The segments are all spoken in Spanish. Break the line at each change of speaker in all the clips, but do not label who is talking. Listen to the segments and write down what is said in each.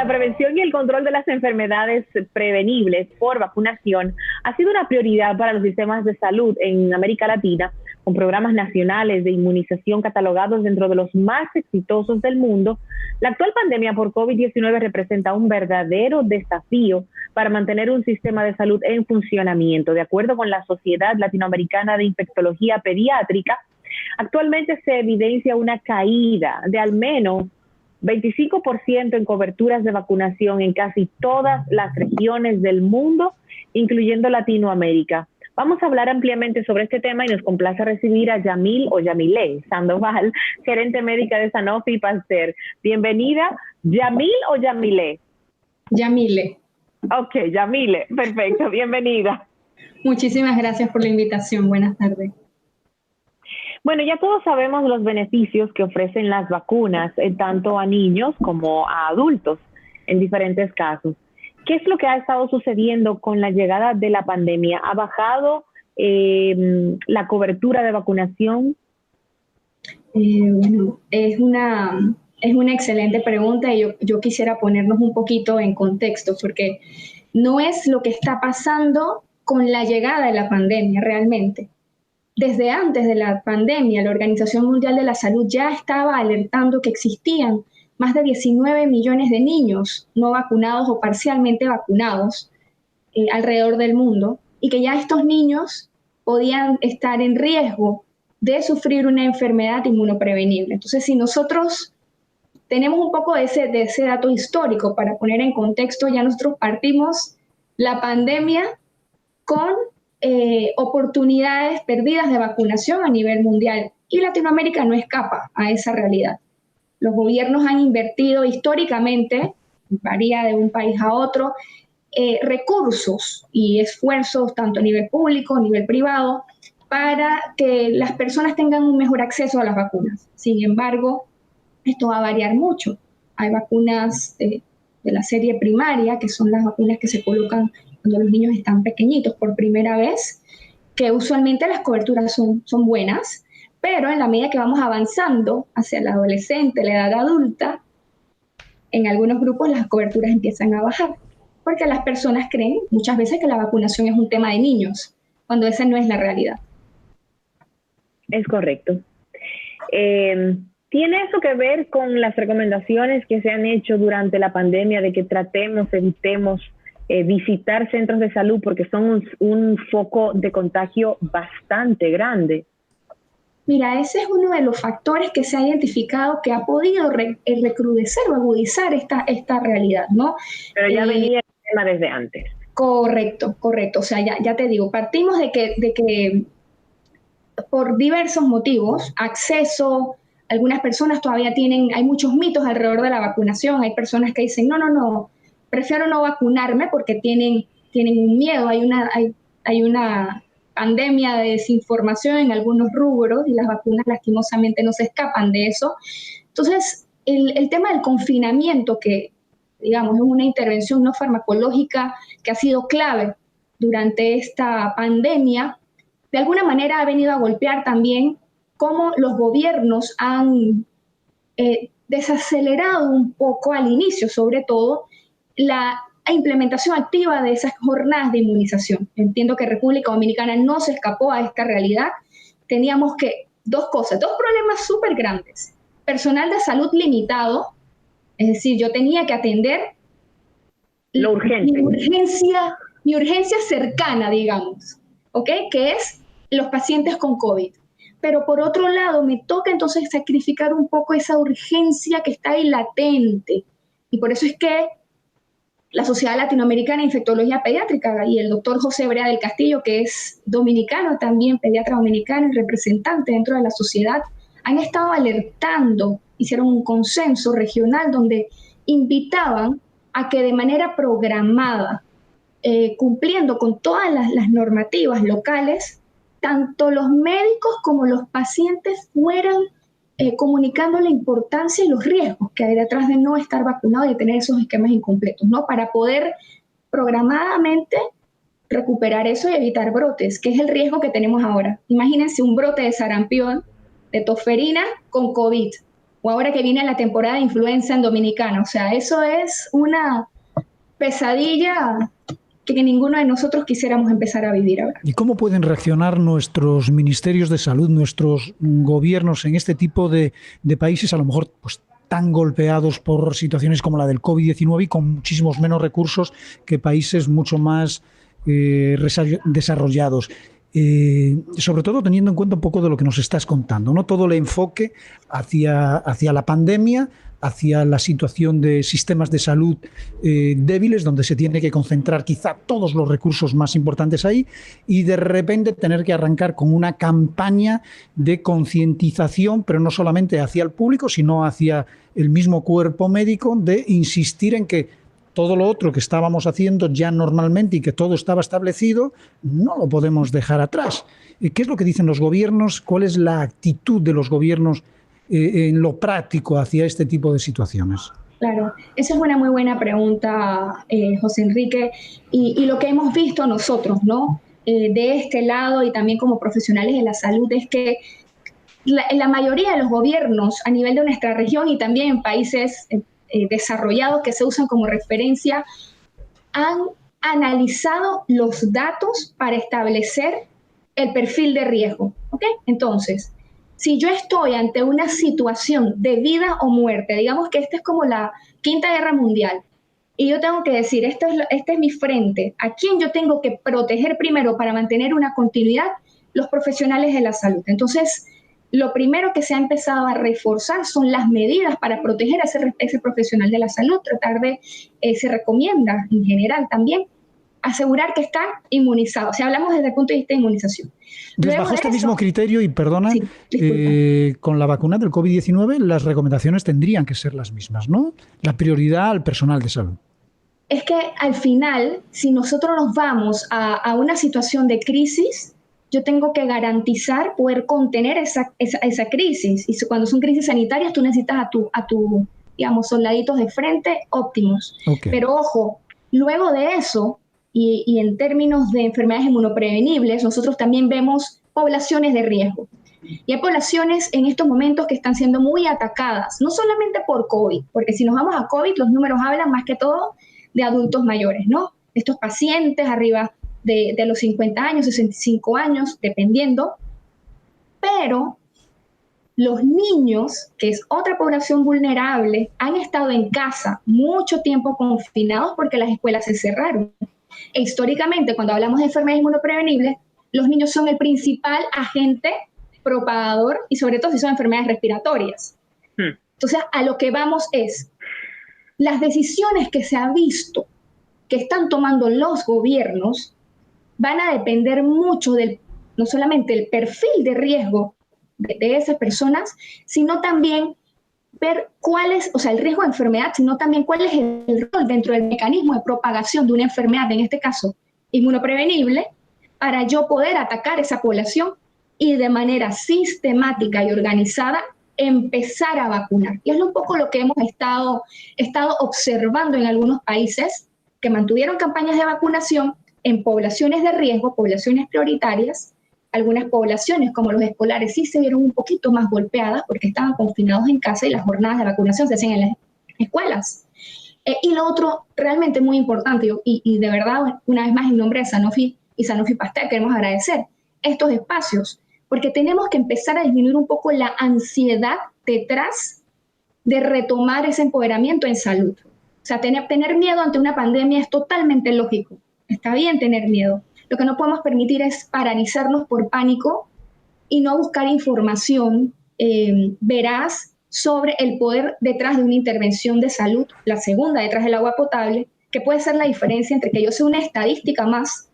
prevención y el control de las enfermedades prevenibles por vacunación ha sido una prioridad para los sistemas de salud en América Latina, con programas nacionales de inmunización catalogados dentro de los más exitosos del mundo. La actual pandemia por COVID-19 representa un verdadero desafío para mantener un sistema de salud en funcionamiento. De acuerdo con la Sociedad Latinoamericana de Infectología Pediátrica, actualmente se evidencia una caída de al menos 25% en coberturas de vacunación en casi todas las regiones del mundo, incluyendo Latinoamérica. Vamos a hablar ampliamente sobre este tema y nos complace recibir a Yamil o Yamile Sandoval, gerente médica de Sanofi Pasteur. Bienvenida. ¿Yamil o Yamile?
Yamile.
Ok, Yamile. Perfecto. Bienvenida.
Muchísimas gracias por la invitación. Buenas tardes.
Bueno, ya todos sabemos los beneficios que ofrecen las vacunas, tanto a niños como a adultos en diferentes casos. ¿Qué es lo que ha estado sucediendo con la llegada de la pandemia? ¿Ha bajado la cobertura de vacunación?
Bueno, es una excelente pregunta y yo quisiera ponernos un poquito en contexto, porque no es lo que está pasando con la llegada de la pandemia realmente. Desde antes de la pandemia, la Organización Mundial de la Salud ya estaba alertando que existían más de 19 millones de niños no vacunados o parcialmente vacunados alrededor del mundo, y que ya estos niños podían estar en riesgo de sufrir una enfermedad inmunoprevenible. Entonces, si nosotros tenemos un poco de ese dato histórico para poner en contexto, ya nosotros partimos la pandemia con oportunidades perdidas de vacunación a nivel mundial, y Latinoamérica no escapa a esa realidad. Los gobiernos han invertido históricamente, varía de un país a otro, recursos y esfuerzos tanto a nivel público, a nivel privado, para que las personas tengan un mejor acceso a las vacunas. Sin embargo, esto va a variar mucho. Hay vacunas de la serie primaria, que son las vacunas que se colocan cuando los niños están pequeñitos por primera vez, que usualmente las coberturas son buenas, pero en la medida que vamos avanzando hacia la adolescente, la edad adulta, en algunos grupos las coberturas empiezan a bajar, porque las personas creen muchas veces que la vacunación es un tema de niños, cuando esa no es la realidad.
Es correcto. ¿Tiene eso que ver con las recomendaciones que se han hecho durante la pandemia de que evitemos visitar centros de salud porque son un foco de contagio bastante grande?
Mira, ese es uno de los factores que se ha identificado que ha podido recrudecer o agudizar esta realidad, ¿no?
Pero ya venía el tema desde antes.
Correcto. O sea, ya te digo, partimos de que por diversos motivos, acceso, algunas personas todavía hay muchos mitos alrededor de la vacunación, hay personas que dicen, no, prefiero no vacunarme porque tienen un miedo, hay una pandemia de desinformación en algunos rubros y las vacunas lastimosamente no se escapan de eso. Entonces, el tema del confinamiento, que digamos es una intervención no farmacológica que ha sido clave durante esta pandemia, de alguna manera ha venido a golpear también cómo los gobiernos han desacelerado un poco al inicio, sobre todo, la implementación activa de esas jornadas de inmunización. Entiendo que República Dominicana no se escapó a esta realidad. Teníamos dos problemas súper grandes. Personal de salud limitado, es decir, yo tenía que atender
lo urgente.
mi urgencia cercana, digamos, ¿ok? Que es los pacientes con COVID. Pero por otro lado, me toca entonces sacrificar un poco esa urgencia que está ahí latente. Y por eso es que la Sociedad Latinoamericana de Infectología Pediátrica y el doctor José Brea del Castillo, que es dominicano también, pediatra dominicano y representante dentro de la sociedad, han estado alertando, hicieron un consenso regional donde invitaban a que de manera programada, cumpliendo con todas las normativas locales, tanto los médicos como los pacientes fueran comunicando la importancia y los riesgos que hay detrás de no estar vacunado y de tener esos esquemas incompletos, ¿no? Para poder programadamente recuperar eso y evitar brotes, que es el riesgo que tenemos ahora. Imagínense un brote de sarampión, de tosferina con COVID. o ahora que viene la temporada de influenza en Dominicana. O sea, eso es una pesadilla que ninguno de nosotros quisiéramos empezar a vivir ahora.
¿Y cómo pueden reaccionar nuestros ministerios de salud, nuestros gobiernos en este tipo de países, a lo mejor pues tan golpeados por situaciones como la del COVID-19 y con muchísimos menos recursos que países mucho más desarrollados? Sobre todo teniendo en cuenta un poco de lo que nos estás contando, ¿no? Todo el enfoque hacia la pandemia, hacia la situación de sistemas de salud débiles, donde se tiene que concentrar quizá todos los recursos más importantes ahí, y de repente tener que arrancar con una campaña de concientización, pero no solamente hacia el público, sino hacia el mismo cuerpo médico, de insistir en que todo lo otro que estábamos haciendo ya normalmente y que todo estaba establecido, no lo podemos dejar atrás. ¿Qué es lo que dicen los gobiernos? ¿Cuál es la actitud de los gobiernos en lo práctico hacia este tipo de situaciones?
Claro, esa es una muy buena pregunta, José Enrique, y lo que hemos visto nosotros, ¿no? De este lado y también como profesionales de la salud, es que la mayoría de los gobiernos a nivel de nuestra región y también en países desarrollados que se usan como referencia, han analizado los datos para establecer el perfil de riesgo, ¿ok? Entonces, si yo estoy ante una situación de vida o muerte, digamos que esta es como la Quinta Guerra Mundial, y yo tengo que decir, este es mi frente, ¿a quién yo tengo que proteger primero para mantener una continuidad? Los profesionales de la salud. Entonces, lo primero que se ha empezado a reforzar son las medidas para proteger a ese profesional de la salud, se recomienda en general también asegurar que está inmunizado. O sea, hablamos desde el punto de vista de inmunización.
Bajo este mismo criterio, y perdona,
sí,
con la vacuna del COVID-19 las recomendaciones tendrían que ser las mismas, ¿no? La prioridad al personal de salud.
Es que al final, si nosotros nos vamos a una situación de crisis, yo tengo que garantizar poder contener esa crisis. Y cuando son crisis sanitarias, tú necesitas a tu digamos, soldaditos de frente óptimos.
Okay.
Pero ojo, luego de eso, y en términos de enfermedades inmunoprevenibles, nosotros también vemos poblaciones de riesgo. Y hay poblaciones en estos momentos que están siendo muy atacadas, no solamente por COVID, porque si nos vamos a COVID, los números hablan más que todo de adultos mayores, ¿no? Estos pacientes arriba de los 50 años, 65 años, dependiendo. Pero los niños, que es otra población vulnerable, han estado en casa mucho tiempo confinados porque las escuelas se cerraron. E históricamente, cuando hablamos de enfermedades inmunoprevenibles, los niños son el principal agente propagador y sobre todo si son enfermedades respiratorias. Entonces, a lo que vamos es, las decisiones que se ha visto que están tomando los gobiernos van a depender mucho no solamente del perfil de riesgo de esas personas, sino también ver cuál es, o sea, el riesgo de enfermedad, sino también cuál es el rol dentro del mecanismo de propagación de una enfermedad, en este caso inmunoprevenible, para yo poder atacar esa población y de manera sistemática y organizada empezar a vacunar. Y es un poco lo que hemos estado observando en algunos países que mantuvieron campañas de vacunación en poblaciones de riesgo, poblaciones prioritarias. Algunas poblaciones, como los escolares, sí se vieron un poquito más golpeadas porque estaban confinados en casa y las jornadas de vacunación se hacían en las escuelas. Y lo otro, realmente muy importante, y de verdad, una vez más en nombre de Sanofi y Sanofi Pasteur, queremos agradecer estos espacios, porque tenemos que empezar a disminuir un poco la ansiedad detrás de retomar ese empoderamiento en salud. O sea, tener miedo ante una pandemia es totalmente lógico. Está bien tener miedo. Lo que no podemos permitir es paralizarnos por pánico y no buscar información veraz sobre el poder detrás de una intervención de salud, la segunda detrás del agua potable, que puede ser la diferencia entre que yo sea una estadística más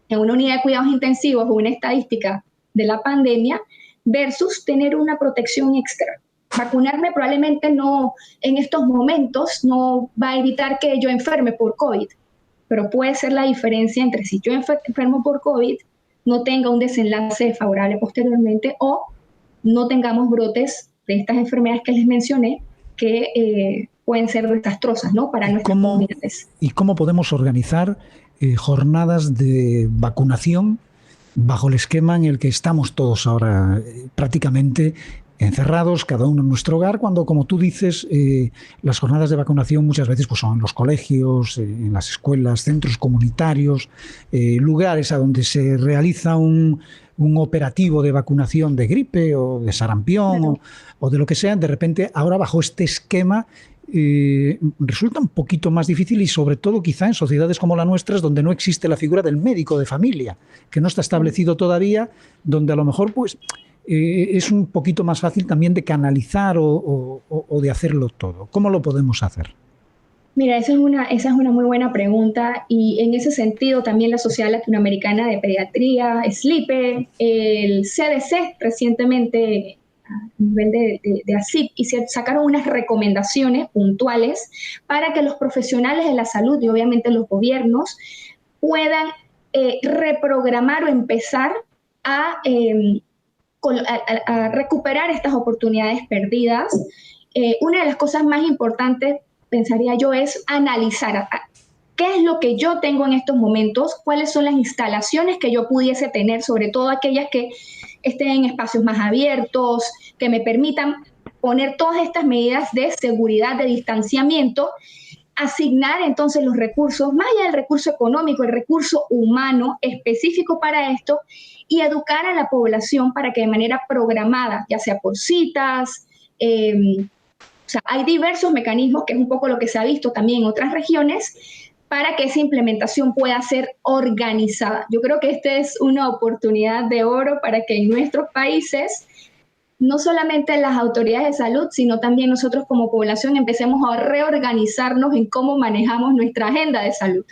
en una unidad de cuidados intensivos o una estadística de la pandemia versus tener una protección extra. Vacunarme probablemente no, en estos momentos, no va a evitar que yo enferme por COVID, pero puede ser la diferencia entre si yo enfermo por COVID, no tenga un desenlace desfavorable posteriormente o no tengamos brotes de estas enfermedades que les mencioné que pueden ser desastrosas, ¿no?, para nuestras comunidades.
¿Y cómo podemos organizar jornadas de vacunación bajo el esquema en el que estamos todos ahora prácticamente encerrados, cada uno en nuestro hogar, cuando, como tú dices, las jornadas de vacunación muchas veces pues, son en los colegios, en las escuelas, centros comunitarios, lugares a donde se realiza un operativo de vacunación de gripe o de sarampión o de lo que sea. De repente, ahora bajo este esquema resulta un poquito más difícil, y sobre todo quizá en sociedades como la nuestra, donde no existe la figura del médico de familia, que no está establecido todavía, donde a lo mejor pues es un poquito más fácil también de canalizar o de hacerlo todo. ¿Cómo lo podemos hacer?
Mira, esa es una muy buena pregunta, y en ese sentido también la Sociedad Latinoamericana de Pediatría, SLIPE, el CDC recientemente a nivel de ACIP, y se sacaron unas recomendaciones puntuales para que los profesionales de la salud y obviamente los gobiernos puedan reprogramar o empezar a recuperar estas oportunidades perdidas. Una de las cosas más importantes, pensaría yo, es analizar qué es lo que yo tengo en estos momentos, cuáles son las instalaciones que yo pudiese tener, sobre todo aquellas que estén en espacios más abiertos, que me permitan poner todas estas medidas de seguridad, de distanciamiento, asignar entonces los recursos, más allá del recurso económico, el recurso humano específico para esto, y educar a la población para que de manera programada, ya sea por citas, o sea, hay diversos mecanismos, que es un poco lo que se ha visto también en otras regiones, para que esa implementación pueda ser organizada. Yo creo que esta es una oportunidad de oro para que en nuestros países, no solamente las autoridades de salud, sino también nosotros como población empecemos a reorganizarnos en cómo manejamos nuestra agenda de salud.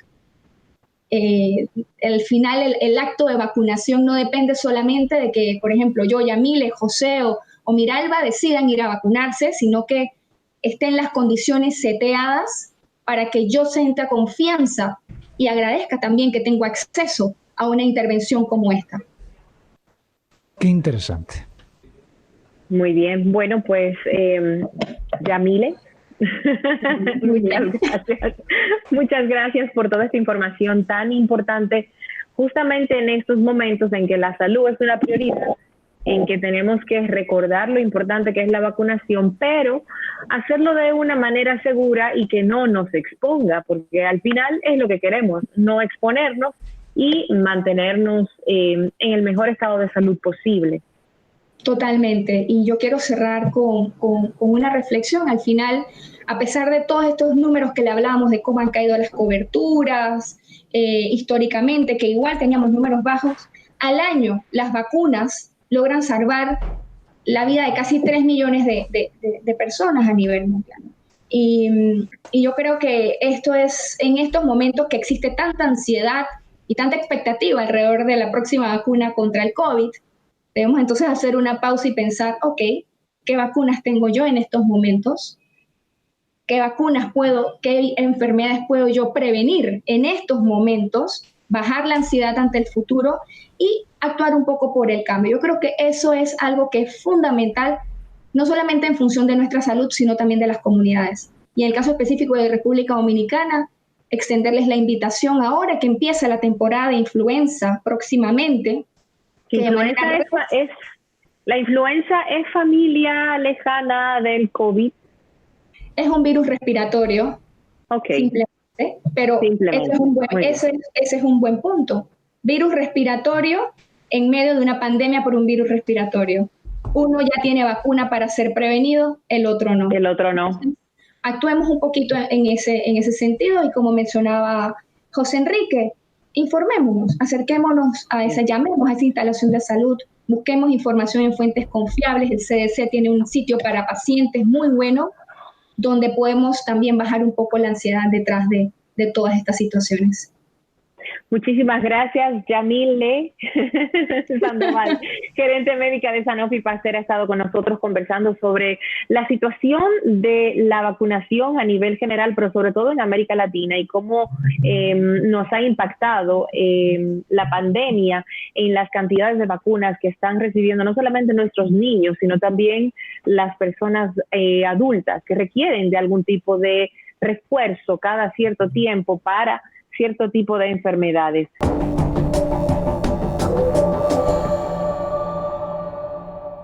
Al final, el acto de vacunación no depende solamente de que, por ejemplo, yo, Yamile, José o Miralba decidan ir a vacunarse, sino que estén las condiciones seteadas para que yo sienta confianza y agradezca también que tengo acceso a una intervención como esta.
Qué interesante.
Muy bien. Bueno, pues, Yamile, muchas gracias por toda esta información tan importante, justamente en estos momentos en que la salud es una prioridad, en que tenemos que recordar lo importante que es la vacunación, pero hacerlo de una manera segura y que no nos exponga, porque al final es lo que queremos, no exponernos y mantenernos en el mejor estado de salud posible.
Totalmente, y yo quiero cerrar con una reflexión. Al final, a pesar de todos estos números que le hablábamos de cómo han caído las coberturas, históricamente, que igual teníamos números bajos, al año las vacunas logran salvar la vida de casi 3 millones de personas a nivel mundial. Y yo creo que esto es, en estos momentos que existe tanta ansiedad y tanta expectativa alrededor de la próxima vacuna contra el COVID, debemos entonces hacer una pausa y pensar, ok, ¿qué vacunas tengo yo en estos momentos? ¿Qué enfermedades puedo yo prevenir en estos momentos? Bajar la ansiedad ante el futuro y actuar un poco por el cambio. Yo creo que eso es algo que es fundamental, no solamente en función de nuestra salud, sino también de las comunidades. Y en el caso específico de República Dominicana, extenderles la invitación ahora que empieza la temporada de influenza próximamente.
¿La influenza es familia lejana del COVID?
Es un virus respiratorio, simplemente, pero ese es un buen punto. Virus respiratorio en medio de una pandemia por un virus respiratorio. Uno ya tiene vacuna para ser prevenido, el otro no. Entonces, actuemos un poquito en ese sentido, y como mencionaba José Enrique, informémonos, acerquémonos llamemos a esa instalación de salud, busquemos información en fuentes confiables. El CDC tiene un sitio para pacientes muy bueno, donde podemos también bajar un poco la ansiedad detrás de todas estas situaciones.
Muchísimas gracias, Yamile Sandoval, gerente médica de Sanofi Pasteur, ha estado con nosotros conversando sobre la situación de la vacunación a nivel general, pero sobre todo en América Latina, y cómo nos ha impactado la pandemia en las cantidades de vacunas que están recibiendo no solamente nuestros niños, sino también las personas adultas que requieren de algún tipo de refuerzo cada cierto tiempo para cierto tipo de enfermedades.